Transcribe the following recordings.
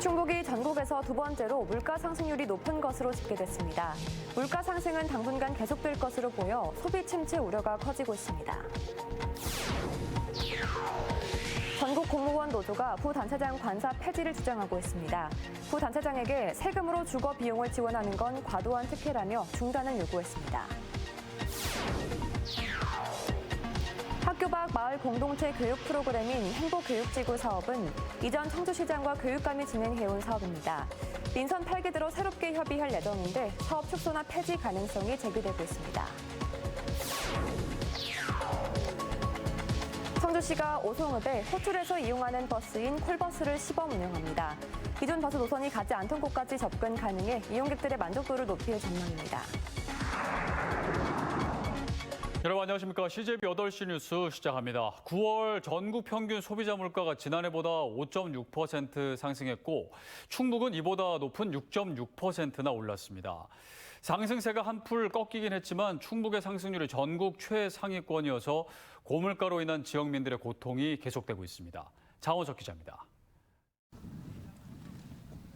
충북이 전국에서 두 번째로 물가 상승률이 높은 것으로 집계됐습니다. 물가 상승은 당분간 계속될 것으로 보여 소비 침체 우려가 커지고 있습니다. 전국 공무원 노조가 부단체장 관사 폐지를 주장하고 있습니다. 부단체장에게 세금으로 주거 비용을 지원하는 건 과도한 특혜라며 중단을 요구했습니다. 학교 밖 마을 공동체 교육 프로그램인 행복교육지구 사업은 이전 청주시장과 교육감이 진행해온 사업입니다. 민선 8개 로 새롭게 협의할 예정인데 사업 축소나 폐지 가능성이 제기되고 있습니다. 청주시가 오송읍에 호출해서 이용하는 버스인 콜버스를 시범 운영합니다. 기존 버스 노선이 가지 않던 곳까지 접근 가능해 이용객들의 만족도를 높일 전망입니다. 여러분 안녕하십니까. CJB 8시 뉴스 시작합니다. 9월 전국 평균 소비자 물가가 지난해보다 5.6% 상승했고 충북은 이보다 높은 6.6%나 올랐습니다. 상승세가 한풀 꺾이긴 했지만 충북의 상승률이 전국 최상위권이어서 고물가로 인한 지역민들의 고통이 계속되고 있습니다. 장원석 기자입니다.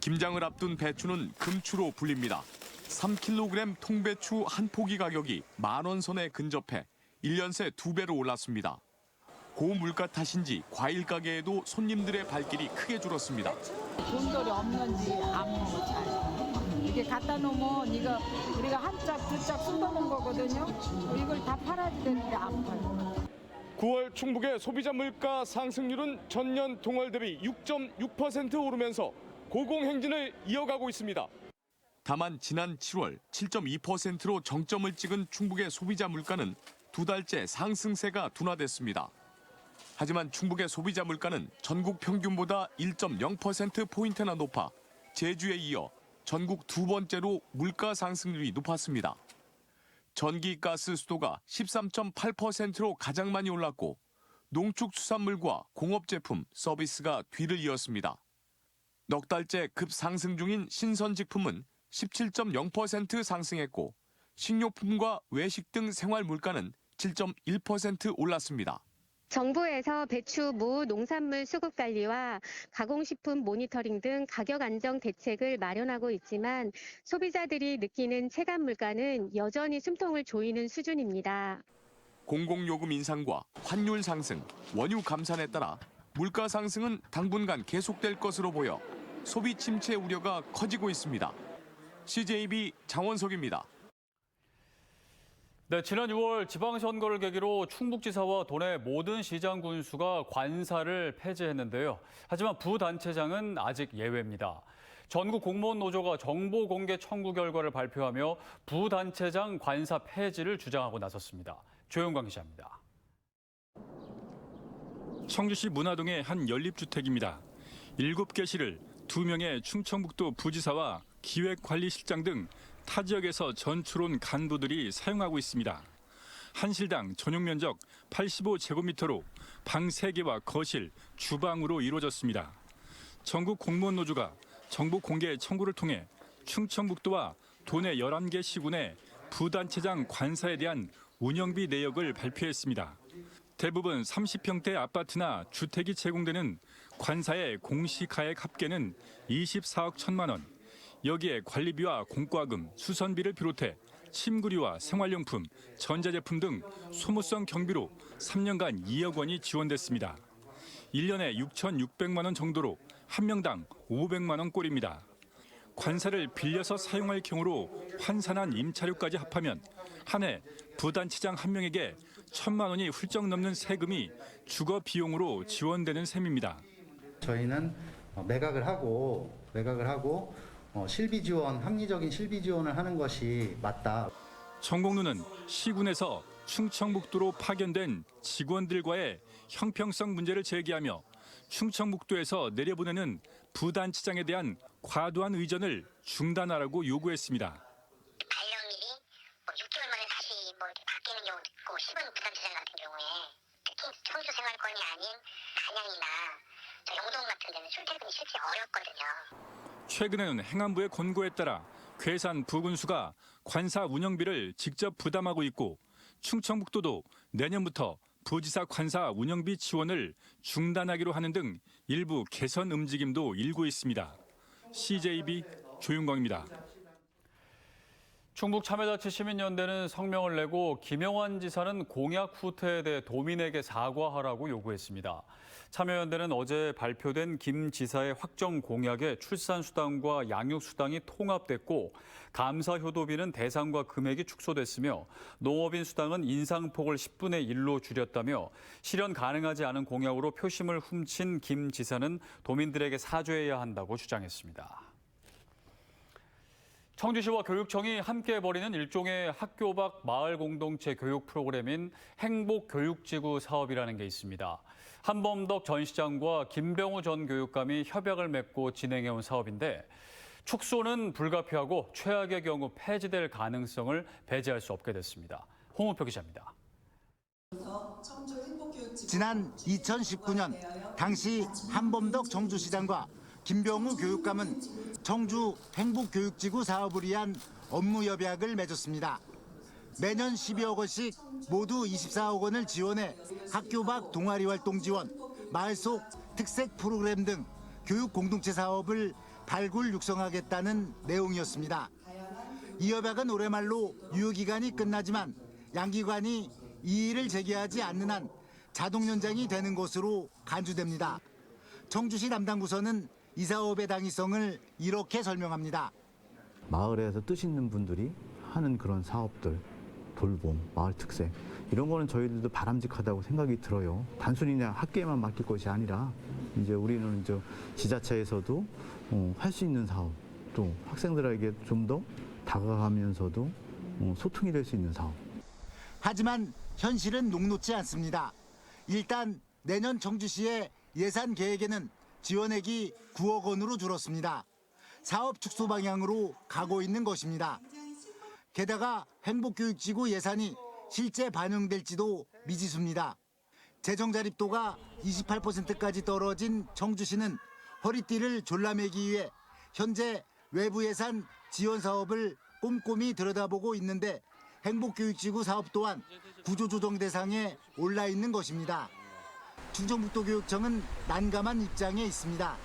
김장을 앞둔 배추는 금추로 불립니다. 3kg 통배추 한 포기 가격이 10,000원 선에 근접해 1년 새 2배로 올랐습니다. 고물가 탓인지 과일 가게에도 손님들의 발길이 크게 줄었습니다. 돈들이 없는지 안 먹어 잘. 이게 갖다 놓으면 이거 우리가 한 짝, 두 짝 쏟아놓은 거거든요. 이걸 다 팔아야 되는데 안 팔아요. 9월 충북의 소비자 물가 상승률은 전년 동월 대비 6.6% 오르면서 고공행진을 이어가고 있습니다. 다만 지난 7월 7.2%로 정점을 찍은 충북의 소비자 물가는 두 달째 상승세가 둔화됐습니다. 하지만 충북의 소비자 물가는 전국 평균보다 1.0%포인트나 높아 제주에 이어 전국 두 번째로 물가 상승률이 높았습니다. 전기, 가스, 수도가 13.8%로 가장 많이 올랐고 농축수산물과 공업제품, 서비스가 뒤를 이었습니다. 넉 달째 급상승 중인 신선식품은 17.0% 상승했고 식료품과 외식 등 생활 물가는 7.1% 올랐습니다. 정부에서 배추, 무, 농산물 수급 관리와 가공식품 모니터링 등 가격 안정 대책을 마련하고 있지만 소비자들이 느끼는 체감 물가는 여전히 숨통을 조이는 수준입니다. 공공요금 인상과 환율 상승, 원유 감산에 따라 물가 상승은 당분간 계속될 것으로 보여 소비 침체 우려가 커지고 있습니다. CJB 장원석입니다. 네, 지난 6월 지방선거를 계기로 충북지사와 도내 모든 시장 군수가 관사를 폐지했는데요. 하지만 부단체장은 아직 예외입니다. 전국 공무원 노조가 정보 공개 청구 결과를 발표하며 부단체장 관사 폐지를 주장하고 나섰습니다. 조영광 기자입니다. 청주시 문화동의 한 연립주택입니다. 7개실을 2명의 충청북도 부지사와 기획관리실장 등 타 지역에서 전출 온 간부들이 사용하고 있습니다. 한 실당 전용 면적 85제곱미터로 방 3개와 거실, 주방으로 이루어졌습니다. 전국 공무원 노조가 정보 공개 청구를 통해 충청북도와 도내 11개 시군의 부단체장 관사에 대한 운영비 내역을 발표했습니다. 대부분 30평대 아파트나 주택이 제공되는 관사의 공시가액 합계는 24억 1천만 원. 여기에 관리비와 공과금, 수선비를 비롯해 침구류와 생활용품, 전자제품 등 소모성 경비로 3년간 2억 원이 지원됐습니다. 1년에 6,600만 원 정도로 한 명당 500만 원 꼴입니다. 관사를 빌려서 사용할 경우로 환산한 임차료까지 합하면 한 해 부단체장 한 명에게 1,000만 원이 훌쩍 넘는 세금이 주거 비용으로 지원되는 셈입니다. 저희는 매각을 하고 실비 지원, 합리적인 실비 지원을 하는 것이 맞다. 정공루는 시군에서 충청북도로 파견된 직원들과의 형평성 문제를 제기하며 충청북도에서 내려보내는 부단체장에 대한 과도한 의전을 중단하라고 요구했습니다. 발령일이 6개월 만에 다시 바뀌는 경우도 있고 시군 부단체장 같은 경우에 특히 청주 생활권이 아닌 단양이나 영동 같은 데는 출퇴근이 실제 어렵거든요. 최근에는 행안부의 권고에 따라 괴산 부군수가 관사 운영비를 직접 부담하고 있고 충청북도도 내년부터 부지사 관사 운영비 지원을 중단하기로 하는 등 일부 개선 움직임도 일고 있습니다. CJB 조윤광입니다. 충북 참여자치 시민연대는 성명을 내고 김영환 지사는 공약 후퇴에 대해 도민에게 사과하라고 요구했습니다. 참여연대는 어제 발표된 김 지사의 확정 공약에 출산수당과 양육수당이 통합됐고 감사효도비는 대상과 금액이 축소됐으며 농업인 수당은 인상폭을 10분의 1로 줄였다며 실현 가능하지 않은 공약으로 표심을 훔친 김 지사는 도민들에게 사죄해야 한다고 주장했습니다. 청주시와 교육청이 함께 벌이는 일종의 학교 밖 마을 공동체 교육 프로그램인 행복교육지구 사업이라는 게 있습니다. 한범덕 전 시장과 김병우 전 교육감이 협약을 맺고 진행해온 사업인데 축소는 불가피하고 최악의 경우 폐지될 가능성을 배제할 수 없게 됐습니다. 홍우표 기자입니다. 지난 2019년 당시 한범덕 청주시장과 김병우 교육감은 청주 행복교육지구 사업을 위한 업무 협약을 맺었습니다. 매년 12억 원씩 모두 24억 원을 지원해 학교 밖 동아리 활동 지원, 마을 속 특색 프로그램 등 교육 공동체 사업을 발굴 육성하겠다는 내용이었습니다. 이 협약은 올해 말로 유효기간이 끝나지만 양기관이 이의를 제기하지 않는 한 자동 연장이 되는 것으로 간주됩니다. 청주시 담당 부서는 이 사업의 당위성을 이렇게 설명합니다. 마을에서 뜻 있는 분들이 하는 그런 사업들, 돌봄, 마을 특색 이런 거는 저희들도 바람직하다고 생각이 들어요. 단순히 그냥 학교에만 맡길 것이 아니라 이제 우리는 이제 지자체에서도 할 수 있는 사업, 또 학생들에게 좀 더 다가가면서도 소통이 될 수 있는 사업. 하지만 현실은 녹록지 않습니다. 일단 내년 청주시의 예산 계획에는 지원액이 9억 원으로 줄었습니다. 사업 축소 방향으로 가고 있는 것입니다. 게다가 행복교육지구 예산이 실제 반영될지도 미지수입니다. 재정 자립도가 28%까지 떨어진 청주시는 허리띠를 졸라매기 위해 현재 외부 예산 지원 사업을 꼼꼼히 들여다보고 있는데 행복교육지구 사업 또한 구조조정 대상에 올라 있는 것입니다. 충청북도교육청은 난감한 입장에 있습니다.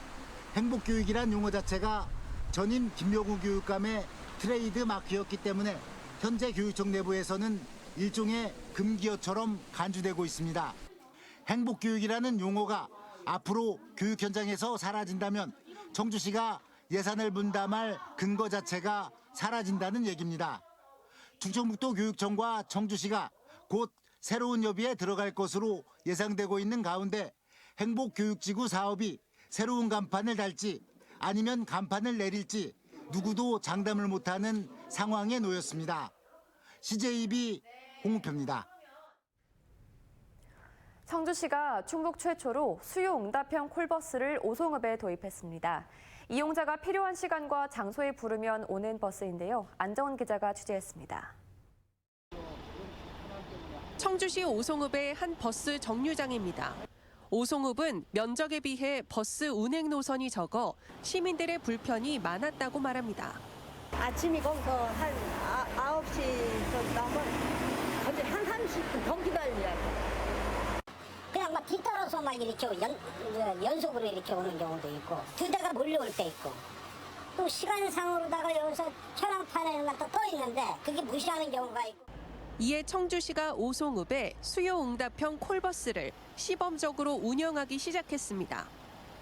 행복교육이란 용어 자체가 전임 김병우 교육감의 트레이드 마크였기 때문에 현재 교육청 내부에서는 일종의 금기어처럼 간주되고 있습니다. 행복교육이라는 용어가 앞으로 교육 현장에서 사라진다면 청주시가 예산을 분담할 근거 자체가 사라진다는 얘기입니다. 충청북도 교육청과 청주시가 곧 새로운 협의에 들어갈 것으로 예상되고 있는 가운데 행복교육지구 사업이 새로운 간판을 달지 아니면 간판을 내릴지 누구도 장담을 못하는 상황에 놓였습니다. CJB 홍우표입니다. 청주시가 충북 최초로 수요응답형 콜버스를 오송읍에 도입했습니다. 이용자가 필요한 시간과 장소에 부르면 오는 버스인데요. 안정훈 기자가 취재했습니다. 청주시 오송읍의 한 버스 정류장입니다. 오송읍은 면적에 비해 버스 운행 노선이 적어 시민들의 불편이 많았다고 말합니다. 아침에 거기서 한 9시 정도 나면 거기 한 30분 더 기다리라고. 그냥 막 뒤따라서 막 이렇게 연속으로 이렇게 오는 경우도 있고 두 대가 몰려올 때 있고 또 시간상으로다가 여기서 촬영판에만 또 떠 있는데 그게 무시하는 경우가 있고. 이에 청주시가 오송읍에 수요응답형 콜버스를 시범적으로 운영하기 시작했습니다.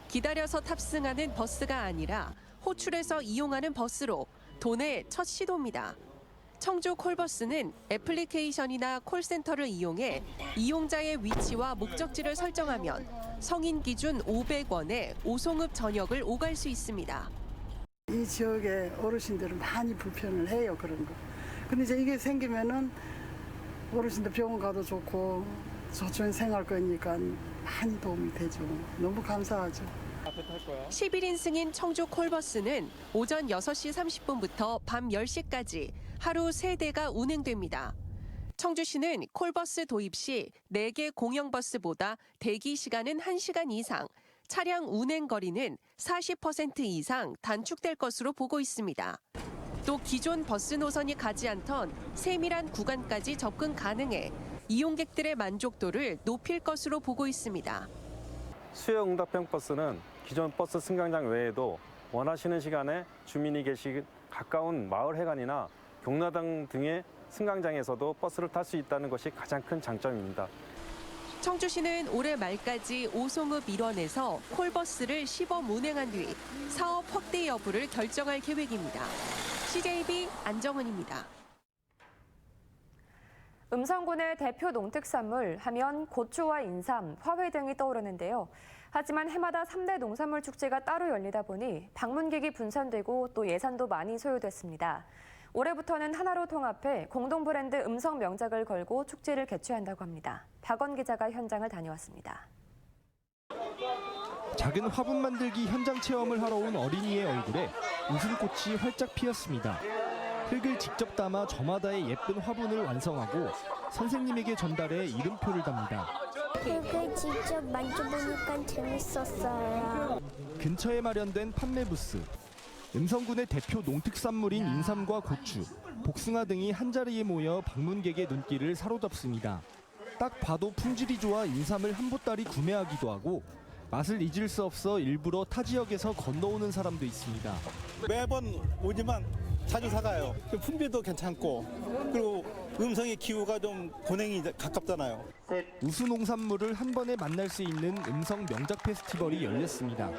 기다려서 탑승하는 버스가 아니라 호출해서 이용하는 버스로 도내 첫 시도입니다. 청주 콜버스는 애플리케이션이나 콜센터를 이용해 이용자의 위치와 목적지를 설정하면 성인 기준 500원에 오송읍 전역을 오갈 수 있습니다. 이 지역의 어르신들은 많이 불편을 해요, 그런 거. 근데 이제 이게 생기면은 어르신들 병원 가도 좋고 저쪽에 생활 거니까 많이 도움이 되죠. 너무 감사하죠. 11인 승인 청주 콜버스는 오전 6시 30분부터 밤 10시까지 하루 3대가 운행됩니다. 청주시는 콜버스 도입 시 4개 공영버스보다 대기 시간은 1시간 이상, 차량 운행 거리는 40% 이상 단축될 것으로 보고 있습니다. 또 기존 버스 노선이 가지 않던 세밀한 구간까지 접근 가능해 이용객들의 만족도를 높일 것으로 보고 있습니다. 수요응답형 버스는 기존 버스 승강장 외에도 원하시는 시간에 주민이 계시 가까운 마을회관이나 경로당 등의 승강장에서도 버스를 탈 수 있다는 것이 가장 큰 장점입니다. 청주시는 올해 말까지 오송읍 일원에서 콜버스를 시범 운행한 뒤 사업 확대 여부를 결정할 계획입니다. CJB 안정은입니다. 음성군의 대표 농특산물 하면 고추와 인삼, 화훼 등이 떠오르는데요. 하지만 해마다 3대 농산물 축제가 따로 열리다 보니 방문객이 분산되고 또 예산도 많이 소요됐습니다. 올해부터는 하나로 통합해 공동 브랜드 음성 명작을 걸고 축제를 개최한다고 합니다. 박원 기자가 현장을 다녀왔습니다. 작은 화분 만들기 현장 체험을 하러 온 어린이의 얼굴에 웃음꽃이 활짝 피었습니다. 흙을 직접 담아 저마다의 예쁜 화분을 완성하고 선생님에게 전달해 이름표를 답니다. 흙을 직접 만져보니까 재밌었어요. 근처에 마련된 판매 부스. 음성군의 대표 농특산물인 인삼과 고추, 복숭아 등이 한자리에 모여 방문객의 눈길을 사로잡습니다. 딱 봐도 품질이 좋아 인삼을 한 보따리 구매하기도 하고 맛을 잊을 수 없어 일부러 타 지역에서 건너오는 사람도 있습니다. 매번 오지만 자주 사가요. 품질도 괜찮고 그리고 음성의 기후가 좀 고냉이 가깝잖아요. 우수 농산물을 한 번에 만날 수 있는 음성 명작 페스티벌이 열렸습니다.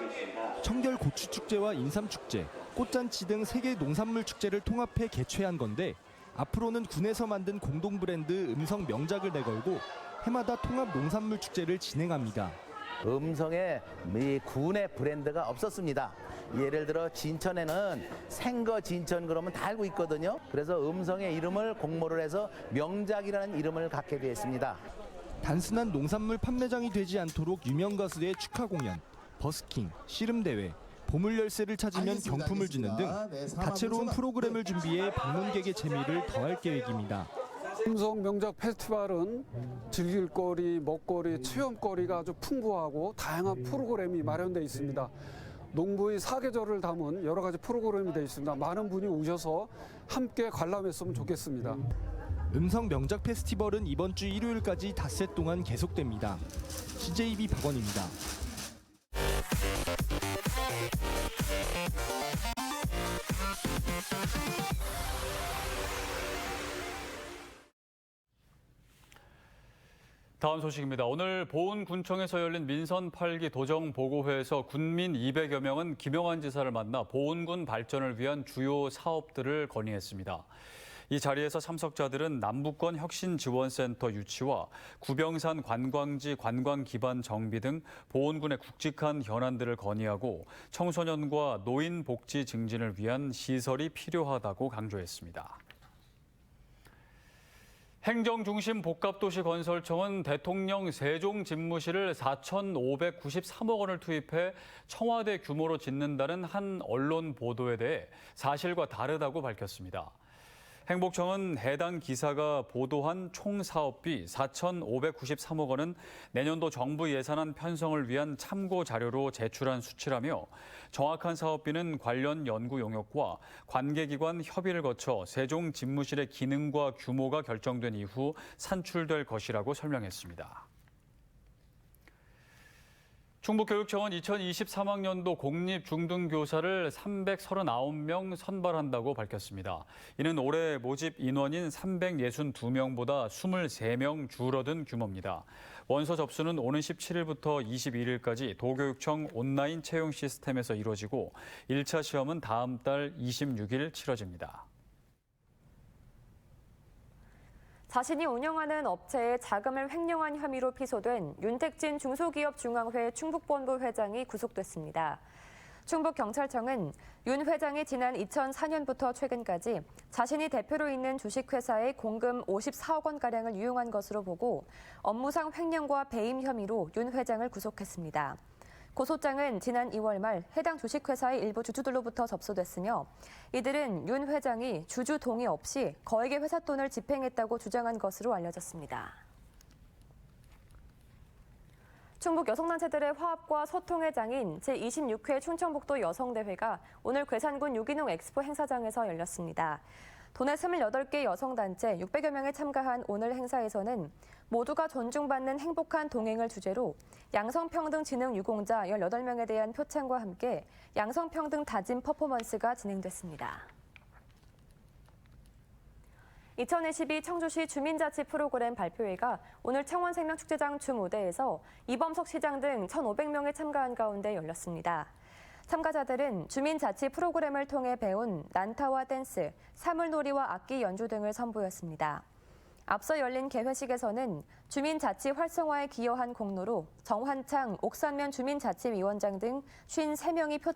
청결 고추 축제와 인삼 축제, 꽃잔치 등 3개 농산물 축제를 통합해 개최한 건데 앞으로는 군에서 만든 공동 브랜드 음성 명작을 내걸고 해마다 통합 농산물 축제를 진행합니다. 음성에 이 군의 브랜드가 없었습니다. 예를 들어 진천에는 생거 진천 그러면 다 알고 있거든요. 그래서 음성의 이름을 공모를 해서 명작이라는 이름을 갖게 되었습니다. 단순한 농산물 판매장이 되지 않도록 유명 가수의 축하 공연, 버스킹, 씨름대회, 보물 열쇠를 찾으면 경품을 주는 등 다채로운 프로그램을 준비해 방문객의 재미를 더할 계획입니다. 음성 명작 페스티벌은 즐길거리, 먹거리, 체험거리가 아주 풍부하고 다양한 프로그램이 마련되어 있습니다. 농부의 사계절을 담은 여러 가지 프로그램이 되어 있습니다. 많은 분이 오셔서 함께 관람했으면 좋겠습니다. 음성 명작 페스티벌은 이번 주 일요일까지 닷새 동안 계속됩니다. CJB 박원입니다. 다음 소식입니다. 오늘 보은군청에서 열린 민선 8기 도정보고회에서 군민 200여 명은 김영환 지사를 만나 보은군 발전을 위한 주요 사업들을 건의했습니다. 이 자리에서 참석자들은 남북권 혁신지원센터 유치와 구병산 관광지 관광 기반 정비 등 보은군의 굵직한 현안들을 건의하고 청소년과 노인 복지 증진을 위한 시설이 필요하다고 강조했습니다. 행정중심 복합도시건설청은 대통령 세종집무실을 4,593억 원을 투입해 청와대 규모로 짓는다는 한 언론 보도에 대해 사실과 다르다고 밝혔습니다. 행복청은 해당 기사가 보도한 총 사업비 4,593억 원은 내년도 정부 예산안 편성을 위한 참고 자료로 제출한 수치라며 정확한 사업비는 관련 연구 용역과 관계기관 협의를 거쳐 세종집무실의 기능과 규모가 결정된 이후 산출될 것이라고 설명했습니다. 충북교육청은 2023학년도 공립중등교사를 339명 선발한다고 밝혔습니다. 이는 올해 모집 인원인 362명보다 23명 줄어든 규모입니다. 원서 접수는 오는 17일부터 22일까지 도교육청 온라인 채용 시스템에서 이루어지고 1차 시험은 다음 달 26일 치러집니다. 자신이 운영하는 업체에 자금을 횡령한 혐의로 피소된 윤택진 중소기업중앙회 충북본부 회장이 구속됐습니다. 충북경찰청은 윤 회장이 지난 2004년부터 최근까지 자신이 대표로 있는 주식회사에 공금 54억 원가량을 유용한 것으로 보고 업무상 횡령과 배임 혐의로 윤 회장을 구속했습니다. 고소장은 지난 2월 말 해당 주식회사의 일부 주주들로부터 접수됐으며 이들은 윤 회장이 주주 동의 없이 거액의 회사 돈을 집행했다고 주장한 것으로 알려졌습니다. 충북 여성단체들의 화합과 소통의 장인 제26회 충청북도 여성대회가 오늘 괴산군 유기농 엑스포 행사장에서 열렸습니다. 도내 28개 여성단체 600여 명이 참가한 오늘 행사에서는 모두가 존중받는 행복한 동행을 주제로 양성평등 진흥 유공자 18명에 대한 표창과 함께 양성평등 다짐 퍼포먼스가 진행됐습니다. 2022 청주시 주민자치 프로그램 발표회가 오늘 창원생명축제장 주무대에서 이범석 시장 등 1,500명이 참가한 가운데 열렸습니다. 참가자들은 주민자치 프로그램을 통해 배운 난타와 댄스, 사물놀이와 악기 연주 등을 선보였습니다. 앞서 열린 개회식에서는 주민자치 활성화에 기여한 공로로 정환창 옥산면 주민자치위원장 등 53명이 표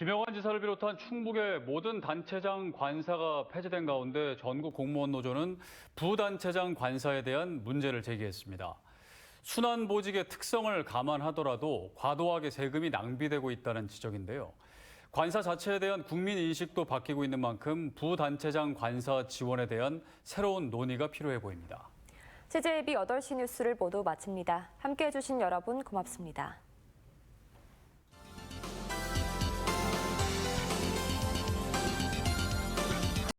김영환 지사를 비롯한 충북의 모든 단체장 관사가 폐지된 가운데 전국 공무원 노조는 부단체장 관사에 대한 문제를 제기했습니다. 순환보직의 특성을 감안하더라도 과도하게 세금이 낭비되고 있다는 지적인데요. 관사 자체에 대한 국민 인식도 바뀌고 있는 만큼 부단체장 관사 지원에 대한 새로운 논의가 필요해 보입니다. CJB 8시 뉴스를 모두 마칩니다. 함께해 주신 여러분 고맙습니다.